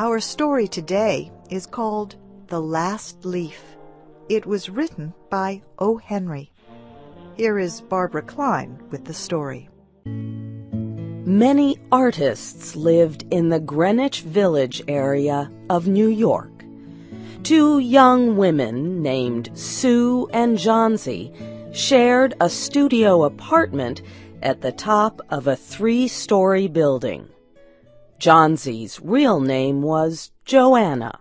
Our story today is called The Last Leaf. It was written by O. Henry. Here is Barbara Klein with the story. Many artists lived in the Greenwich Village area of New York. Two young women named Sue and Johnsy shared a studio apartment at the top of a 3-story building. Johnsy's real name was Joanna.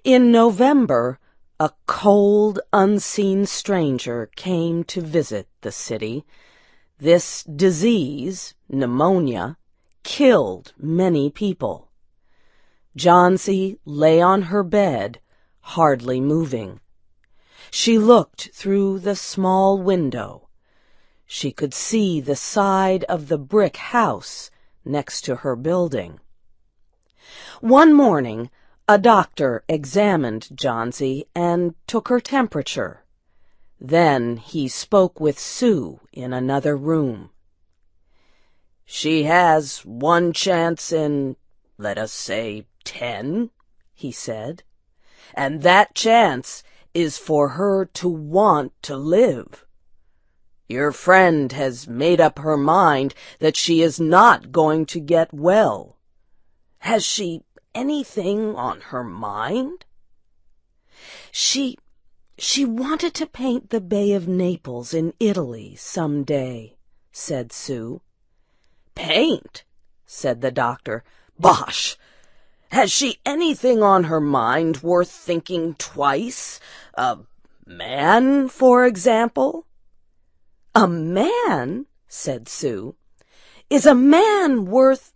In November, a cold, unseen stranger came to visit the city. This disease, pneumonia, killed many people. Johnsy lay on her bed, hardly moving. She looked through the small window. She could see the side of the brick house next to her building. One morning, a doctor examined Johnsy and took her temperature. Then he spoke with Sue in another room. "She has one chance in, let us say, 10, he said. "And that chance is for her to want to live. Your friend has made up her mind that she is not going to get well. Has she anything on her mind?" She wanted to paint the Bay of Naples in Italy some day," said Sue. "Paint?" said the doctor. "Bosh! Has she anything on her mind worth thinking twice? A man, for example?" "A man?" said Sue. "Is a man worth—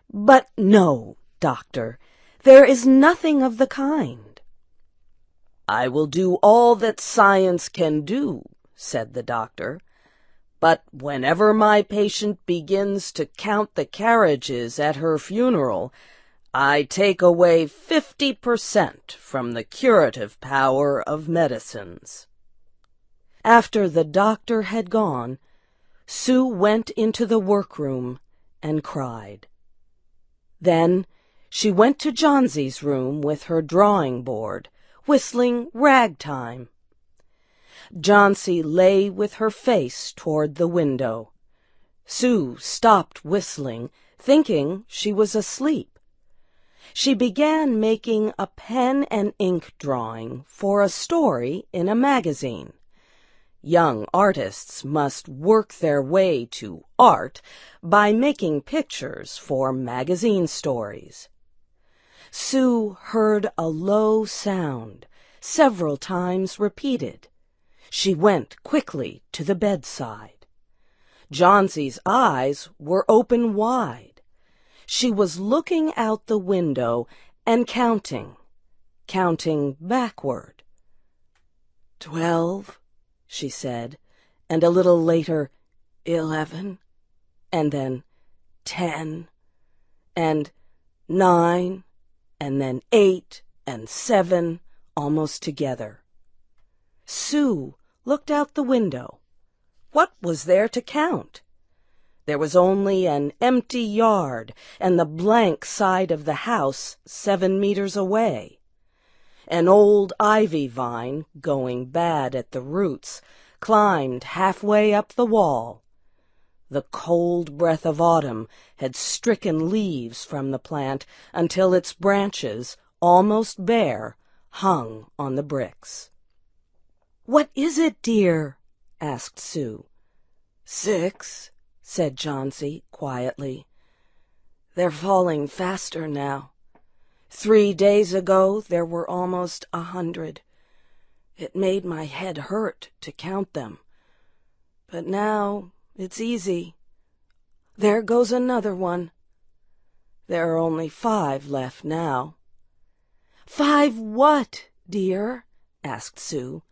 But no, doctor, there is nothing of the kind." "I will do all that science can do," said the doctor. "But whenever my patient begins to count the carriages at her funeral, I take away 50% from the curative power of medicines." After the doctor had gone, Sue went into the workroom and cried. Then she went to Johnsy's room with her drawing board, whistling ragtime. Johnsy lay with her face toward the window. Sue stopped whistling, thinking she was asleep. She began making a pen and ink drawing for a story in a magazine. Young artists must work their way to art by making pictures for magazine stories. Sue heard a low sound, several times repeated. She went quickly to the bedside. Johnsy's eyes were open wide. She was looking out the window and counting backward. 12, she said, and a little later, 11, and then 10, and 9, and then 8 and 7, almost together. Sue looked out the window. What was there to count? There was only an empty yard and the blank side of the house 7 meters away. An old ivy vine, going bad at the roots, climbed halfway up the wall. The cold breath of autumn had stricken leaves from the plant until its branches, almost bare, hung on the bricks. "What is it, dear?" asked Sue. 6, said Johnsy quietly. "They're falling faster now. 3 days ago there were almost 100. It made my head hurt to count them. But now it's easy. There goes another one. There are only 5 left now." "5 what, dear?" asked Sue.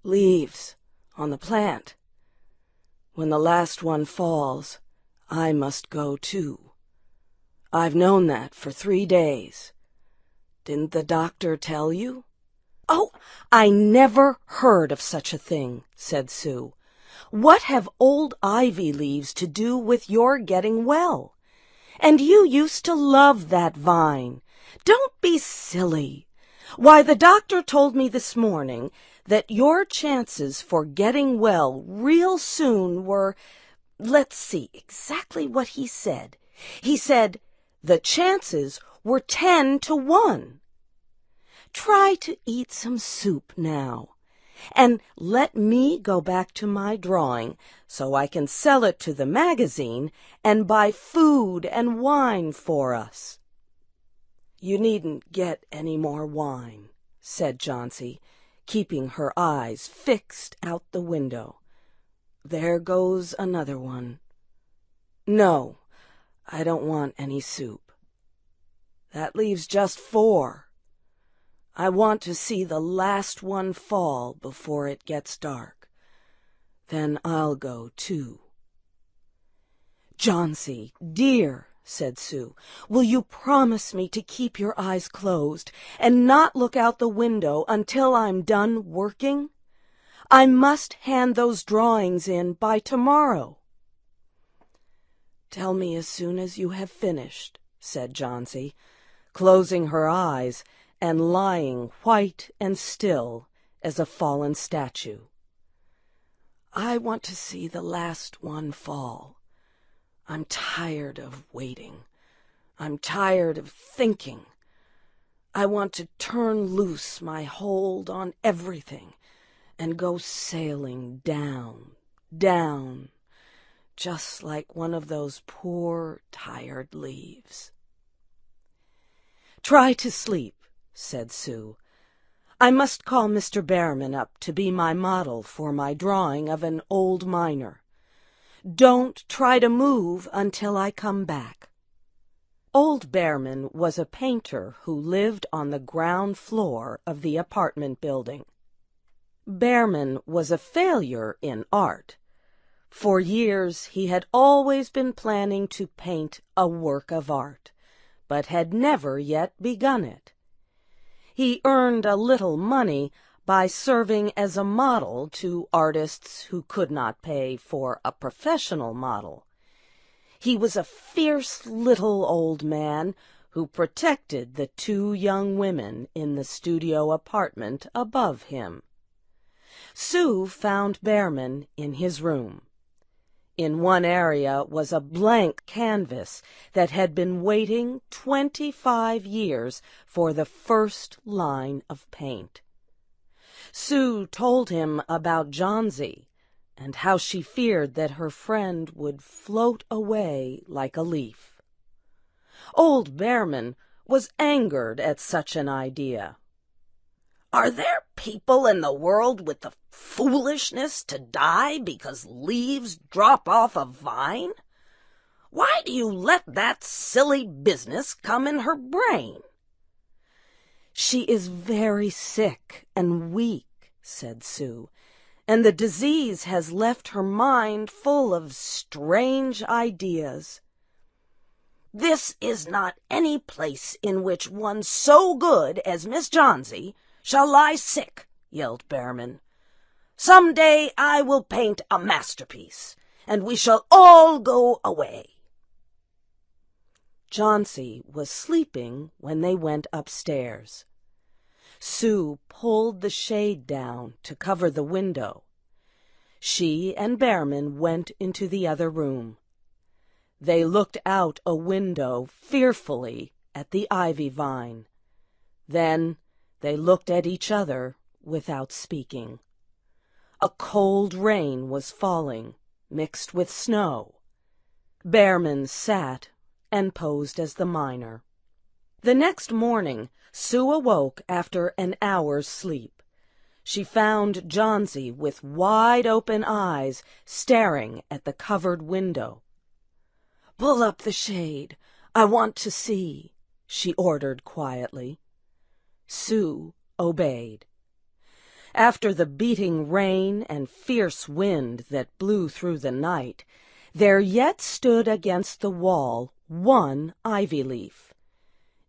"Leaves on the plant. When the last one falls, I must go too. I've known that for 3 days. Didn't the doctor tell you?" "Oh, I never heard of such a thing," said Sue. "What have old ivy leaves to do with your getting well? And you used to love that vine. Don't be silly. Why, the doctor told me this morning that your chances for getting well real soon were, let's see exactly what he said. He said the chances were 10 to 1. Try to eat some soup now, and let me go back to my drawing so I can sell it to the magazine and buy food and wine for us." "You needn't get any more wine," said Johnsy, keeping her eyes fixed out the window. "There goes another one. No, I don't want any soup. That leaves just 4. I want to see the last one fall before it gets dark. Then I'll go too." "Johnsy, dear," said Sue, "will you promise me to keep your eyes closed and not look out the window until I'm done working? I must hand those drawings in by tomorrow." "Tell me as soon as you have finished," said Johnsy, closing her eyes and lying white and still as a fallen statue. "I want to see the last one fall. I'm tired of waiting. I'm tired of thinking. I want to turn loose my hold on everything and go sailing down, down, just like one of those poor, tired leaves." "Try to sleep," said Sue. "I must call Mr. Behrman up to be my model for my drawing of an old miner. Don't try to move until I come back." Old Behrman was a painter who lived on the ground floor of the apartment building. Behrman was a failure in art. For years he had always been planning to paint a work of art, but had never yet begun it. He earned a little money by serving as a model to artists who could not pay for a professional model. He was a fierce little old man who protected the 2 young women in the studio apartment above him. Sue found Behrman in his room. In one area was a blank canvas that had been waiting 25 years for the first line of paint. Sue told him about Johnsy and how she feared that her friend would float away like a leaf. Old Behrman was angered at such an idea. "Are there people in the world with the foolishness to die because leaves drop off a vine? Why do you let that silly business come in her brain?" "She is very sick and weak," said Sue, "and the disease has left her mind full of strange ideas." "This is not any place in which one so good as Miss Johnsy shall lie sick," yelled Behrman. "Some day I will paint a masterpiece, and we shall all go away." Johnsy was sleeping when they went upstairs. Sue pulled the shade down to cover the window. She and Behrman went into the other room. They looked out a window fearfully at the ivy vine. Then they looked at each other without speaking. A cold rain was falling, mixed with snow. Behrman sat and posed as the miner. The next morning, Sue awoke after an hour's sleep. She found Johnsy with wide-open eyes staring at the covered window. "Pull up the shade. I want to see," she ordered quietly. Sue obeyed. After the beating rain and fierce wind that blew through the night, there yet stood against the wall one ivy leaf.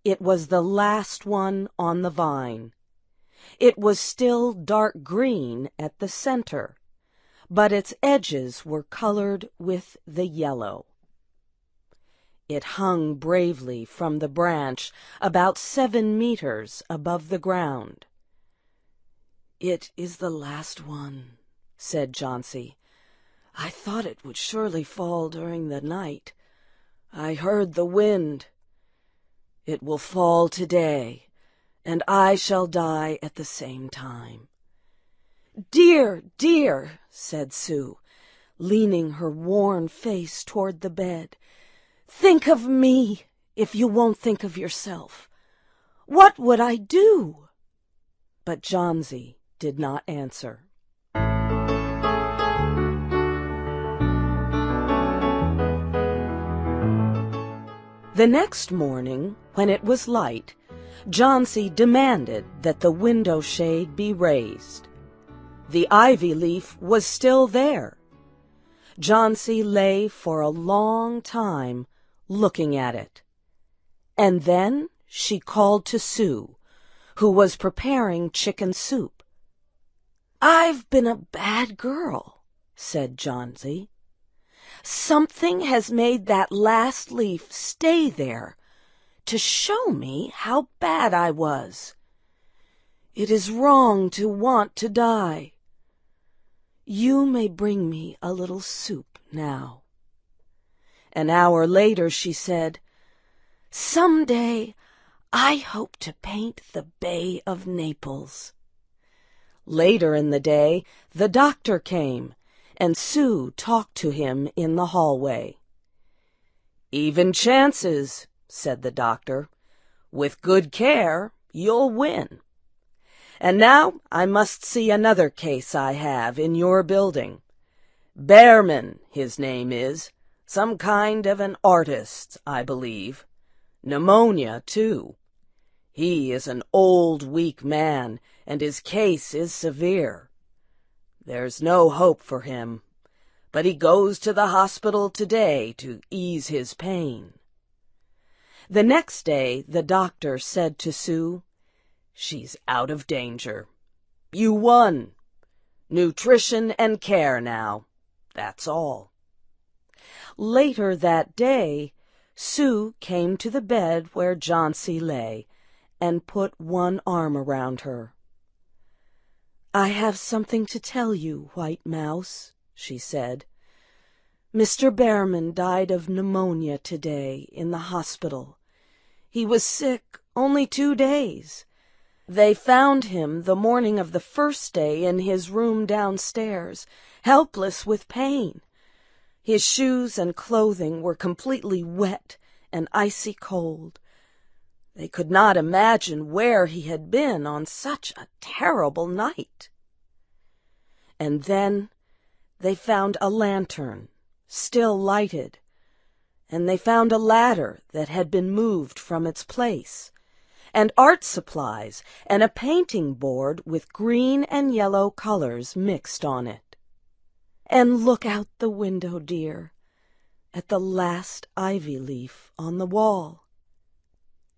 It was the last one on the vine. It was still dark green at the center, but its edges were colored with the yellow. It hung bravely from the branch about 7 meters above the ground. "It is the last one," said Jauncey. "I thought it would surely fall during the night. I heard the wind. It will fall today, and I shall die at the same time." "Dear, dear," said Sue, leaning her worn face toward the bed, "think of me if you won't think of yourself. What would I do?" But Jauncey did not answer. The next morning, when it was light, Jauncey demanded that the window shade be raised. The ivy leaf was still there. Jauncey lay for a long time looking at it. And then she called to Sue, who was preparing chicken soup. "I've been a bad girl," said Jauncey. "Something has made that last leaf stay there to show me how bad I was. It is wrong to want to die. You may bring me a little soup now." An hour later she said, "Some day I hope to paint the Bay of Naples." Later in the day the doctor came, and Sue talked to him in the hallway. "Even chances," said the doctor. "With good care, you'll win. And now I must see another case I have in your building. Behrman, his name is. Some kind of an artist, I believe. Pneumonia, too. He is an old, weak man, and his case is severe. There's no hope for him, but he goes to the hospital today to ease his pain." The next day the doctor said to Sue, "She's out of danger. You won. Nutrition and care now. That's all." Later that day, Sue came to the bed where Jauncey lay and put one arm around her. "I have something to tell you, White Mouse," she said. "Mr. Behrman died of pneumonia today in the hospital. He was sick only 2 days. They found him the morning of the first day in his room downstairs, helpless with pain. His shoes and clothing were completely wet and icy cold. They could not imagine where he had been on such a terrible night. And then they found a lantern, still lighted, and they found a ladder that had been moved from its place, and art supplies and a painting board with green and yellow colors mixed on it. And look out the window, dear, at the last ivy leaf on the wall.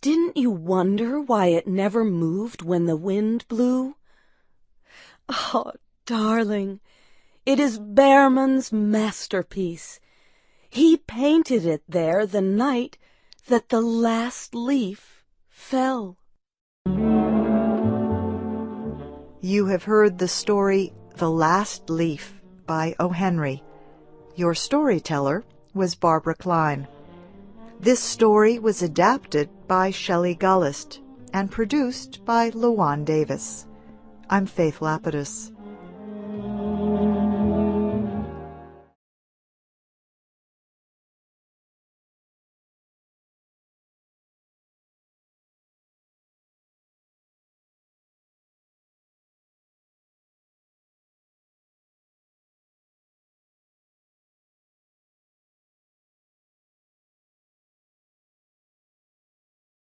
Didn't you wonder why it never moved when the wind blew? Oh, darling, it is Behrman's masterpiece. He painted it there the night that the last leaf fell." You have heard the story The Last Leaf by O. Henry. Your storyteller was Barbara Klein. This story was adapted by Shelley Gullist and produced by Luan Davis. I'm Faith Lapidus.